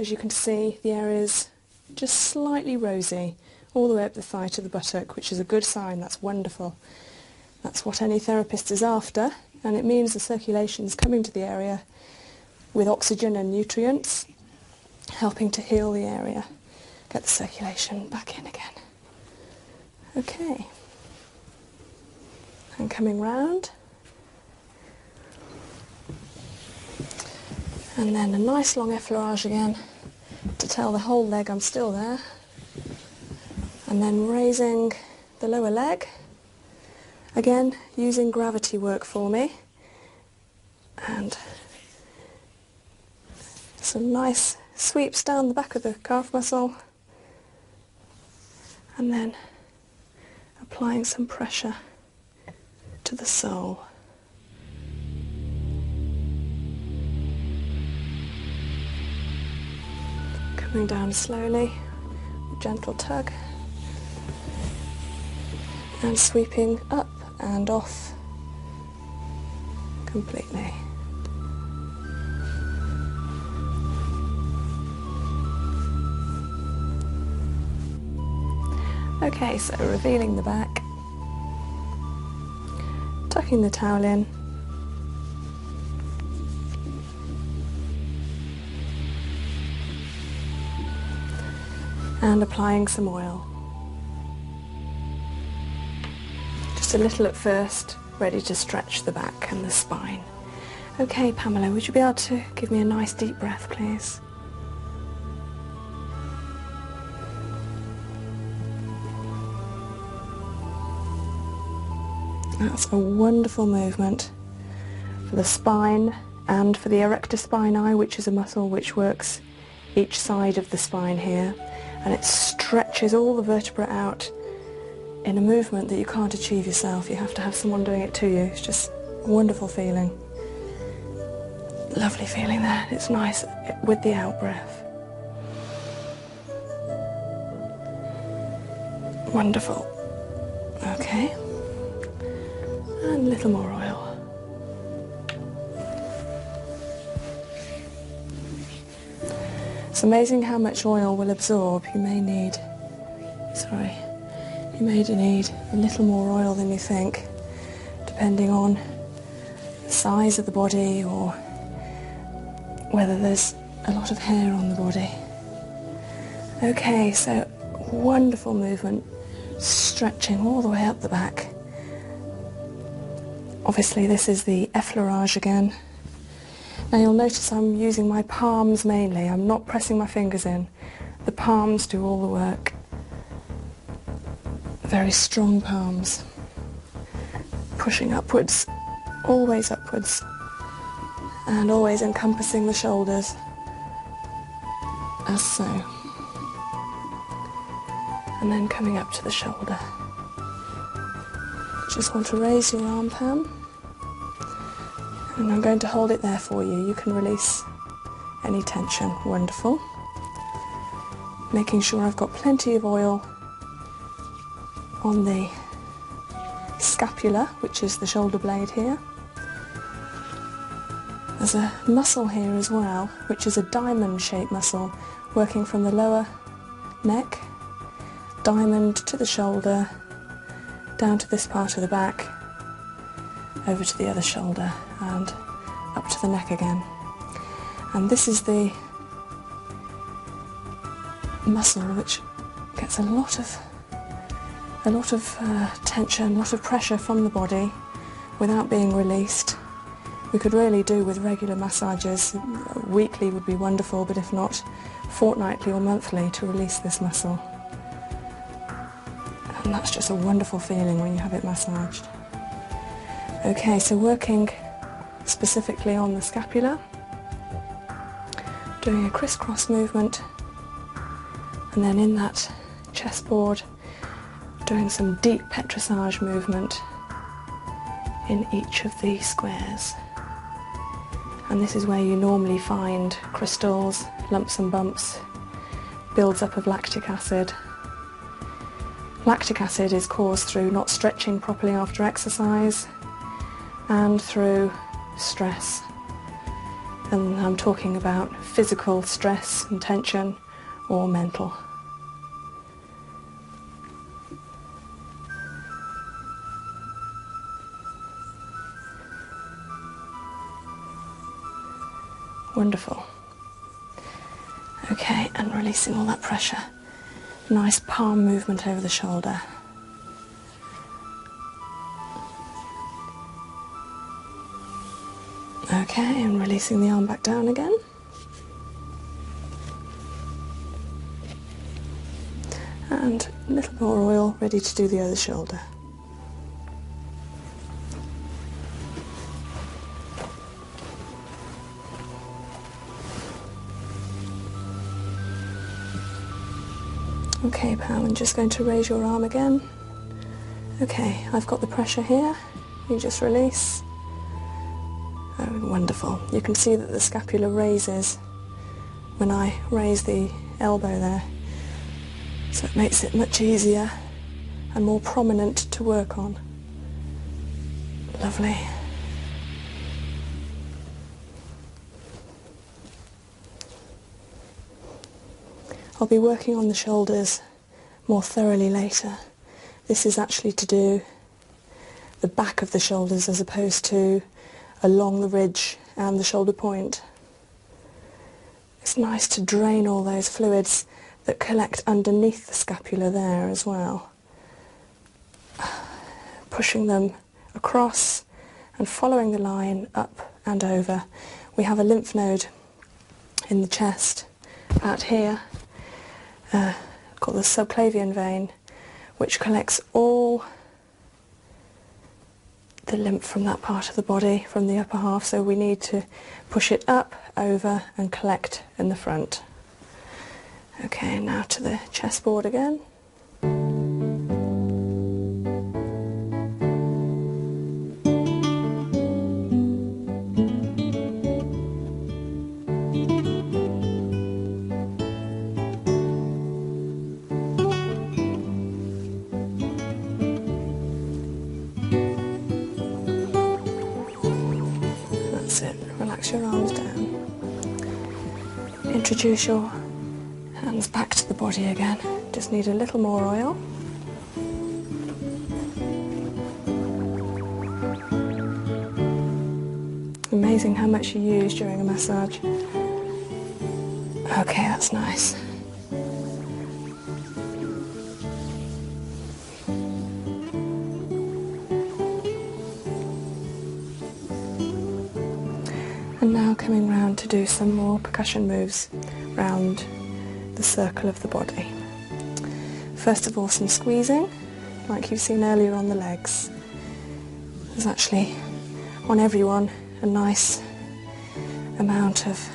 as you can see, the area is just slightly rosy all the way up the thigh to the buttock, which is a good sign. That's wonderful. That's what any therapist is after, and it means the circulation is coming to the area with oxygen and nutrients, helping to heal the area, get the circulation back in again. Okay, and coming round, and then a nice long effleurage again to tell the whole leg I'm still there, and then raising the lower leg, again using gravity work for me, and some nice sweeps down the back of the calf muscle, and then applying some pressure to the sole. Coming down slowly, gentle tug, and sweeping up and off completely. Okay, so revealing the back, tucking the towel in, and applying some oil. Just a little at first, ready to stretch the back and the spine. Okay, Pamela, would you be able to give me a nice deep breath, please? That's a wonderful movement for the spine and for the erector spinae, which is a muscle which works each side of the spine here, and it stretches all the vertebrae out in a movement that you can't achieve yourself. You have to have someone doing it to you. It's just a wonderful feeling. Lovely feeling there. It's nice with the out breath. Wonderful. Okay. And a little more oil. It's amazing how much oil will absorb. You may need a little more oil than you think, depending on the size of the body or whether there's a lot of hair on the body. Okay, so wonderful movement, stretching all the way up the back. Obviously this is the effleurage again. Now you'll notice I'm using my palms mainly. I'm not pressing my fingers in. The palms do all the work. Very strong palms. Pushing upwards, always upwards, and always encompassing the shoulders, as so. And then coming up to the shoulder. Just want to raise your arm, Pam, and I'm going to hold it there for you. You can release any tension. Wonderful. Making sure I've got plenty of oil on the scapula, which is the shoulder blade here. There's a muscle here as well, which is a diamond-shaped muscle, working from the lower neck, diamond to the shoulder, down to this part of the back, over to the other shoulder, and up to the neck again. And this is the muscle which gets a lot of tension, a lot of pressure from the body without being released. We could really do with regular massages. Weekly would be wonderful, but if not, fortnightly or monthly to release this muscle. And that's just a wonderful feeling when you have it massaged. Okay, so working specifically on the scapula, doing a crisscross movement, and then in that chestboard, doing some deep petrissage movement in each of the squares. And this is where you normally find crystals, lumps and bumps, builds up of lactic acid. Lactic acid is caused through not stretching properly after exercise and through stress. And I'm talking about physical stress and tension or mental. Wonderful. Okay, and releasing all that pressure. Nice palm movement over the shoulder. Okay, and releasing the arm back down again. And a little more oil, ready to do the other shoulder. Okay, Pam, I'm just going to raise your arm again. Okay, I've got the pressure here. You just release. Oh, wonderful. You can see that the scapula raises when I raise the elbow there. So it makes it much easier and more prominent to work on. Lovely. I'll be working on the shoulders more thoroughly later. This is actually to do the back of the shoulders as opposed to along the ridge and the shoulder point. It's nice to drain all those fluids that collect underneath the scapula there as well. Pushing them across and following the line up and over. We have a lymph node in the chest out here, called the subclavian vein, which collects all the lymph from that part of the body, from the upper half, so we need to push it up, over and collect in the front. Okay, now to the chessboard again. Relax your arms down. Introduce your hands back to the body again. Just need a little more oil. Amazing how much you use during a massage. Okay, that's nice. And now coming round to do some more percussion moves round the circle of the body. First of all, some squeezing, like you've seen earlier on the legs. There's actually, on everyone, a nice amount of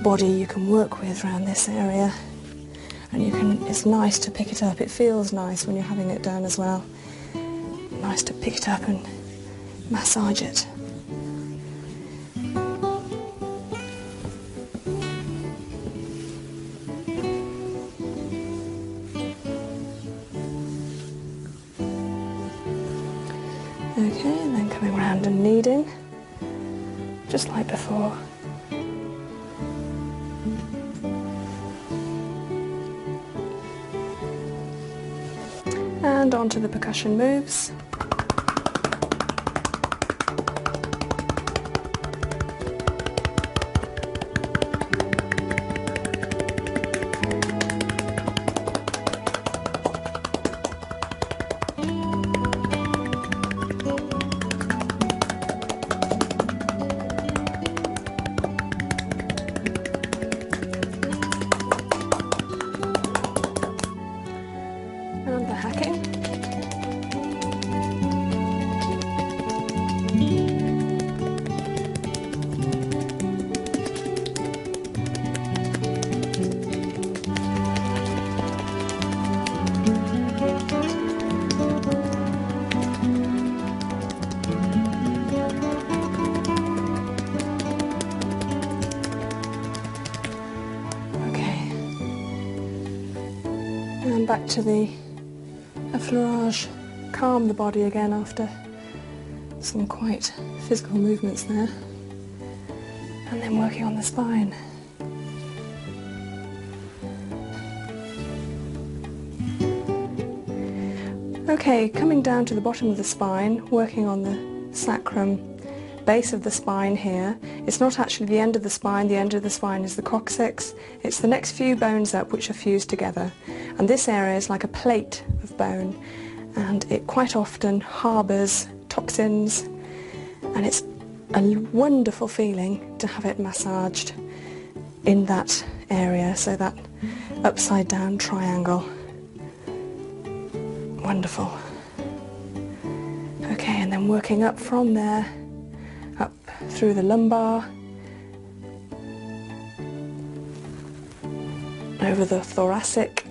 body you can work with around this area. And it's nice to pick it up. It feels nice when you're having it done as well. Nice to pick it up and massage it. Okay, and then coming round and kneading, just like before. And on to the percussion moves. And the hacking. And back to the effleurage, calm the body again after some quite physical movements there. And then working on the spine. Okay, coming down to the bottom of the spine, working on the sacrum, base of the spine here. It's not actually the end of the spine is the coccyx. It's the next few bones up which are fused together. And this area is like a plate of bone, and it quite often harbours toxins, and it's a wonderful feeling to have it massaged in that area, so that upside down triangle. Wonderful. Okay, and then working up from there, up through the lumbar, over the thoracic.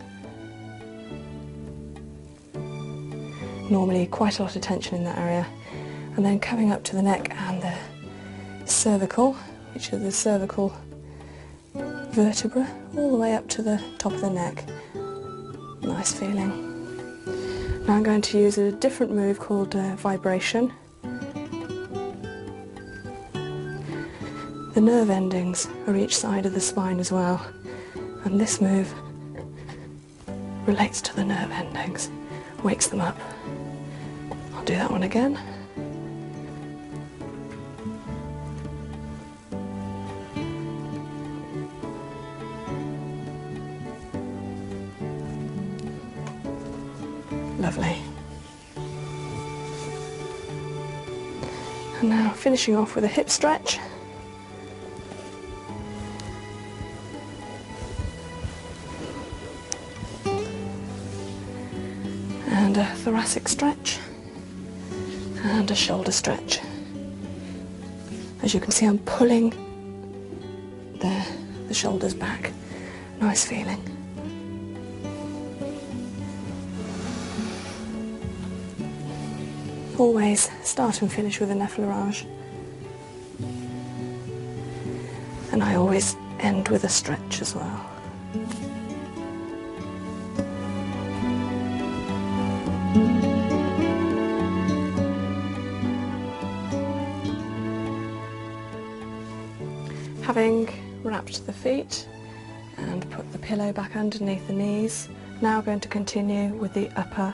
Normally quite a lot of tension in that area. And then coming up to the neck and the cervical, which are the cervical vertebra, all the way up to the top of the neck. Nice feeling. Now I'm going to use a different move called vibration. The nerve endings are each side of the spine as well, and this move relates to the nerve endings, wakes them up. I'll do that one again. Lovely. And now finishing off with a hip stretch. And a thoracic stretch. And a shoulder stretch. As you can see, I'm pulling the shoulders back. Nice feeling. Always start and finish with an effleurage, and I always end with a stretch as well. Having wrapped the feet and put the pillow back underneath the knees, now going to continue with the upper